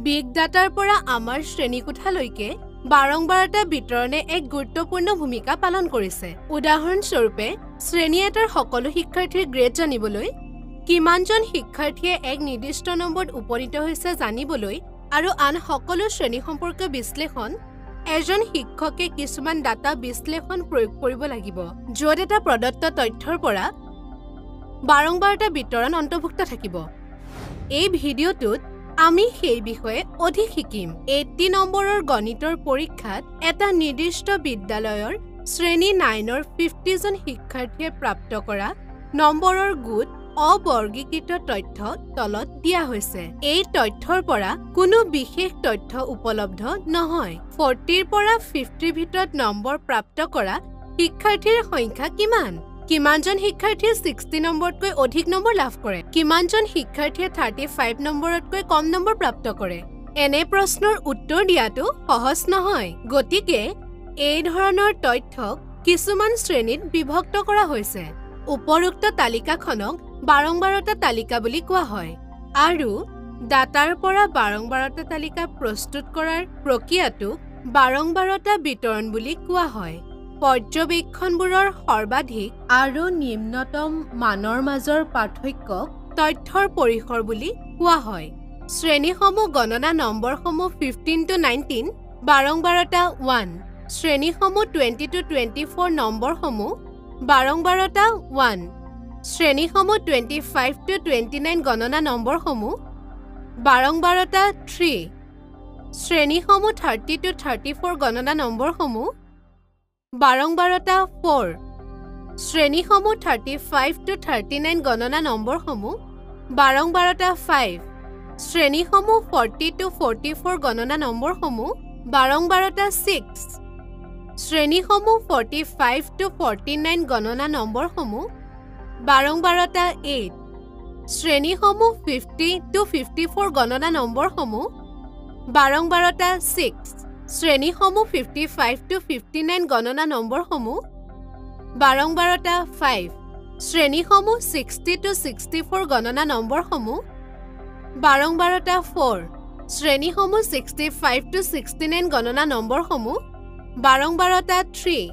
Big ডাটাৰ পৰা আমাৰ শ্ৰেণীকোঠালৈকে বাৰম্বাৰতা বিতৰণে এক গুৰুত্বপূৰ্ণ ভূমিকা পালন কৰিছে। উদাহৰণস্বৰূপে, শ্ৰেণী এটাৰ সকলো শিক্ষাৰ্থীৰ গ্ৰেড জানিবলৈ, কিমানজন শিক্ষাৰ্থীয়ে এক নিৰ্দিষ্ট নম্বৰত উপনীত হৈছে জানিবলৈ আৰু আন সকলো শ্ৰেণী সম্পৰ্কীয় বিশ্লেষণ, এজন শিক্ষকে কিছুমান ডাটা বিশ্লেষণ প্ৰয়োগ কৰিব লাগিব, য'ত এটা প্ৰদত্ত তথ্যৰ পৰা বাৰম্বাৰতা বিতৰণ অন্তৰ্ভুক্ত থাকিব। এই ভিডিঅ'টোত আমি সেই বিষয়ে অধিক শিকিম। 80 নম্বৰৰ গণিতৰ পৰীক্ষাত এটা নিৰ্দিষ্ট বিদ্যালয়ৰ শ্ৰেণী 9ৰ 50 জন শিক্ষাৰ্থীয়ে প্ৰাপ্ত কৰা নম্বৰৰ গোট অবৰ্গীকৃত তথ্য তলত দিয়া হৈছে। এই তথ্যৰ পৰা কোনো বিশেষ তথ্য উপলব্ধ নহয়। 40ৰ পৰা 50ৰ ভিতৰত নম্বৰ প্ৰাপ্ত কৰা শিক্ষাৰ্থীৰ সংখ্যা কিমান? কিমানজন শিক্ষাৰ্থীয়ে 60 নম্বৰতকৈ অধিক নম্বৰ লাভ কৰে? কিমানজন শিক্ষাৰ্থীয়ে 35 নম্বৰতকৈ কম নম্বৰ প্ৰাপ্ত কৰে? এনে প্ৰশ্নৰ উত্তৰ দিয়াটো সহজ নহয়। গতিকে এই ধৰণৰ তথ্যক কিছুমান শ্ৰেণীত বিভক্ত কৰা হৈছে। উপৰোক্ত তালিকাখনক বাৰম্বাৰতা তালিকা বুলি কোৱা হয় আৰু ডাটাৰ পৰা বাৰম্বাৰতা তালিকা প্ৰস্তুত কৰাৰ প্ৰক্ৰিয়াটোক বাৰম্বাৰতা বিতৰণ বুলি কোৱা হয়। পৰ্যবেক্ষণবোৰৰ সৰ্বাধিক আৰু নিম্নতম মানৰ মাজৰ পাৰ্থক্যক তথ্যৰ পৰিসৰ বুলি কোৱা হয়। শ্ৰেণীসমূহ গণনা নম্বৰসমূহ 15 to 19, বাৰম্বাৰতা 1। শ্ৰেণীসমূহ 20 to 24 নম্বৰসমূহ বাৰম্বাৰতা 1। শ্ৰেণীসমূহ 25 to 29 গণনা নম্বৰসমূহ বাৰম্বাৰতা 3। শ্ৰেণীসমূহ 30 to 34 গণনা নম্বৰসমূহ বাৰম্বাৰতা 4। শ্ৰেণীসমূহ 35 to 39 গণনা নম্বৰসমূহ বাৰম্বাৰতা 5। শ্ৰেণীসমূহ 40 to 44 গণনা নম্বৰসমূহ বাৰম্বাৰতা 6। শ্ৰেণীসমূহ 45 to 49 গণনা নম্বৰসমূহ বাৰম্বাৰতা 8। শ্ৰেণীসমূহ 50 to 54 গণনা নম্বৰসমূহ বাৰম্বাৰতা 6। শ্ৰেণীসমূহ 55 to 59 গণনা নম্বৰসমূহ বাৰম্বাৰতা 5। শ্ৰেণীসমূহ 60 to 64 গণনা নম্বৰসমূহ বাৰম্বাৰতা 4। শ্ৰেণীসমূহ 65 to 69 গণনা নম্বৰসমূহ বাৰম্বাৰতা 3।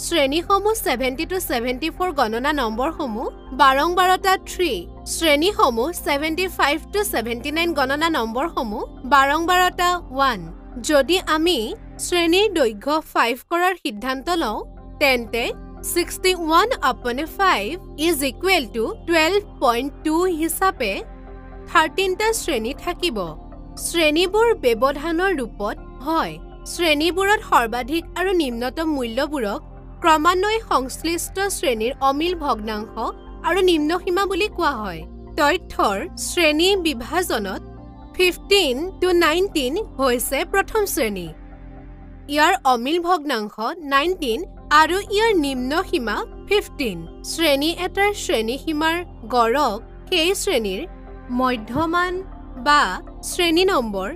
শ্ৰেণীসমূহ 70 to 74 গণনা নম্বৰসমূহ বাৰম্বাৰতা 3। শ্ৰেণীসমূহ 75 to 79 গণনা নম্বৰসমূহ বাৰম্বাৰতা 1। যদি আমি শ্ৰেণীৰ দৈৰ্ঘ্য 5 কৰাৰ সিদ্ধান্ত লওঁ, তেন্তে 61/5 is equal to 12.2 হিচাপে 13টা শ্ৰেণী থাকিব। শ্ৰেণীবোৰ ব্যৱধানৰ ৰূপত হয়। শ্ৰেণীবোৰত সৰ্বাধিক আৰু নিম্নতম মূল্যবোৰক ক্ৰমান্বয়ে সংশ্লিষ্ট শ্ৰেণীৰ অমিল ভগ্নাংশ আৰু নিম্নসীমা বুলি কোৱা হয়। তথ্যৰ শ্ৰেণী বিভাজনত 15 to 19 হৈছে প্ৰথম শ্ৰেণী। ইয়াৰ অমিল ভগ্নাংশ 19 আৰু ইয়াৰ নিম্নসীমা 15। শ্ৰেণী এটাৰ শ্ৰেণীসীমাৰ গড়ক সেই শ্ৰেণীৰ মধ্যমান বা শ্ৰেণী নম্বৰ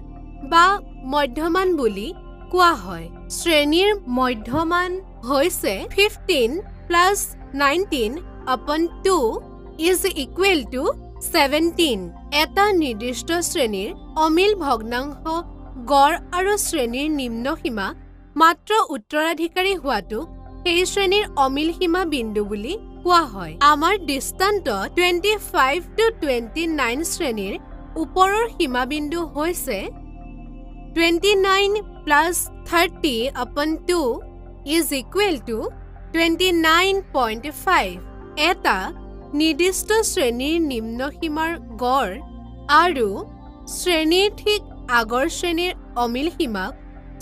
বা মধ্যমান বুলি কোৱা হয়। শ্ৰেণীৰ মধ্যমান হৈছে 15 plus 19/2 is equal to 17। এটা নিৰ্দিষ্ট শ্ৰেণীৰ অমিল ভগ্নাংশ গড় আৰু শ্ৰেণীৰ নিম্নসীমা মাত্ৰ উত্তৰাধিকাৰী হোৱাটোক সেই শ্ৰেণীৰ অমিল সীমা বিন্দু বুলি কোৱা হয়। আমাৰ দৃষ্টান্ত 25 to 29 শ্ৰেণীৰ ওপৰৰ সীমাবিন্দু হৈছে 29 plus 30/2 is equal to 29.5। এটা নিৰ্দিষ্ট শ্ৰেণীৰ নিম্নসীমাৰ গড় আৰু শ্ৰেণীৰ ঠিক আগৰ শ্ৰেণীৰ অমিল সীমাক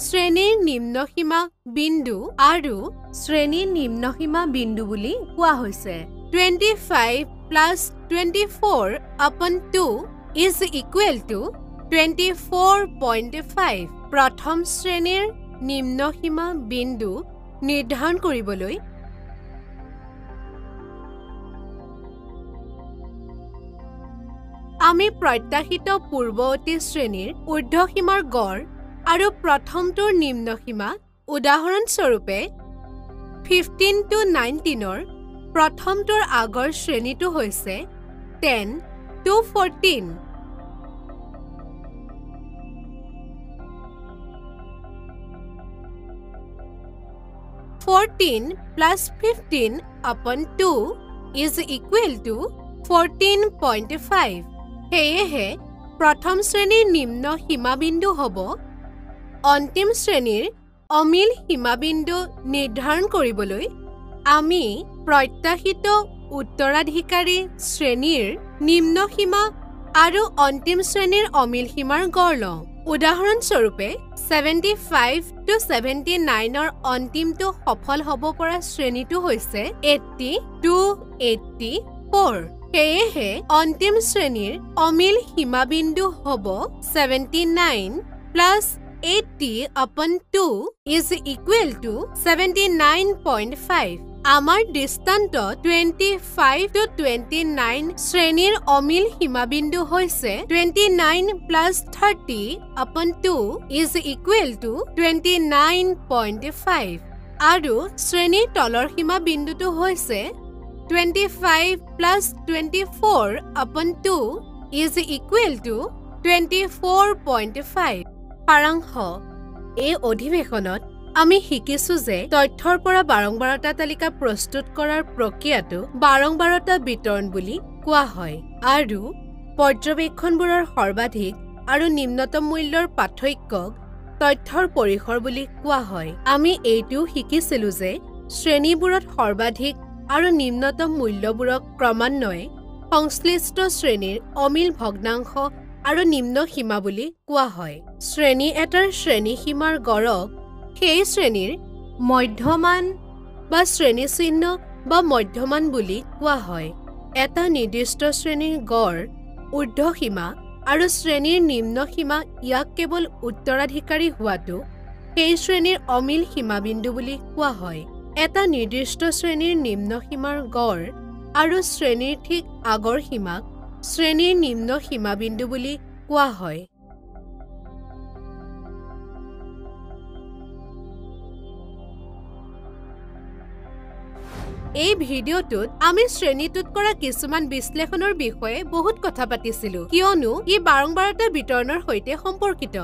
শ্ৰেণীৰ নিম্নসীমা বিন্দু আৰু শ্ৰেণীৰ নিম্নসীমা বিন্দু বুলি কোৱা হৈছে। 25 plus 24/2 is equal to 24.5। প্ৰথম শ্ৰেণীৰ নিম্নসীমা বিন্দু নিৰ্ধাৰণ কৰিবলৈ আমি প্ৰত্যাশিত পূৰ্বৱৰ্তী শ্ৰেণীৰ ঊৰ্ধ্বসীমাৰ গড় আৰু প্ৰথমটোৰ নিম্নসীমা, উদাহৰণস্বৰূপে 15 to 19ৰ প্ৰথমটোৰ আগৰ শ্ৰেণীটো হৈছে 10 to 14। 14 plus 15 upon 2 is equal to 14.5. সেয়েহে প্ৰথম শ্ৰেণীৰ নিম্ন সীমাবিন্দু হ'ব অন্তিম শ্ৰেণীৰ অমিল সীমাবিন্দু নিৰ্ধাৰণ কৰিবলৈ আমি প্ৰত্যাশিত উত্তৰাধিকাৰী শ্ৰেণীৰ নিম্ন সীমা আৰু অন্তিম শ্ৰেণীৰ অমিল সীমাৰ গড় লওঁ। উদাহৰণস্বৰূপে 75 to 79ৰ অন্তিমটো সফল হ'ব পৰা শ্ৰেণীটো হৈছে 80 to 84। সেয়েহে অন্তিম শ্ৰেণীৰ অমিল সীমাবিন্দু হ'ব 79 plus 80 upon 2 is equal to 79.5। আমাৰ দৃষ্টান্ত 25 to 29 শ্ৰেণীৰ অমিল সীমাবিন্দু হৈছে 29 plus 30 upon 2 is equal to 29.5 আৰু শ্ৰেণীৰ তলৰ সীমাবিন্দুটো হৈছে 25 plus 24 upon 2 is equal to 24.5। সাৰাংশ এই অধিৱেশনত আমি শিকিছো যে তথ্যৰ পৰা বাৰংবাৰতা তালিকা প্ৰস্তুত কৰাৰ প্ৰক্ৰিয়াটো বাৰংবাৰতা বিতৰণ বুলি কোৱা হয় আৰু পৰ্যবেক্ষণবোৰৰ সৰ্বাধিক আৰু নিম্নতম মূল্যৰ পাৰ্থক্যক তথ্যৰ পৰিসৰ বুলি কোৱা হয়। আমি এইটোও শিকিছিলো যে শ্ৰেণীবোৰত সৰ্বাধিক আৰু নিম্নতম মূল্যবোৰক ক্ৰমান্বয়ে সংশ্লিষ্ট শ্ৰেণীৰ অমিল ভগ্নাংশ আৰু নিম্ন সীমা বুলি কোৱা হয়। শ্ৰেণী এটাৰ শ্ৰেণী সীমাৰ গড়ক সেই শ্ৰেণীৰ মধ্যমান বা শ্ৰেণী চিহ্ন বা মধ্যমান বুলি কোৱা হয়। এটা নিৰ্দিষ্ট শ্ৰেণীৰ গড় ঊৰ্ধ্ব সীমা আৰু শ্ৰেণীৰ নিম্ন সীমা ইয়াক কেৱল উত্তৰাধিকাৰী হোৱাটো সেই শ্ৰেণীৰ অমিল সীমাবিন্দু বুলি কোৱা হয়। এটা নিৰ্দিষ্ট শ্ৰেণীৰ নিম্ন সীমাৰ গড় আৰু শ্ৰেণীৰ ঠিক আগৰ সীমাক শ্ৰেণীৰ নিম্ন সীমাবিন্দু বুলি কোৱা হয়। এই ভিডিঅ'টোত আমি শ্ৰেণীটোত কৰা কিছুমান বিশ্লেষণৰ বিষয়ে বহুত কথা পাতিছিলো কিয়নো ই বাৰংবাৰতা বিতৰণৰ সৈতে সম্পৰ্কিত।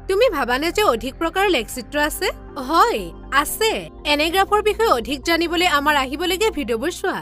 তুমি ভাবানে যে অধিক প্ৰকাৰৰ লেখচিত্ৰ আছে? হয়, আছে। এনে গ্ৰাফৰ বিষয়ে অধিক জানিবলৈ আমাৰ আহিবলগীয়া ভিডিঅ'বোৰ চোৱা।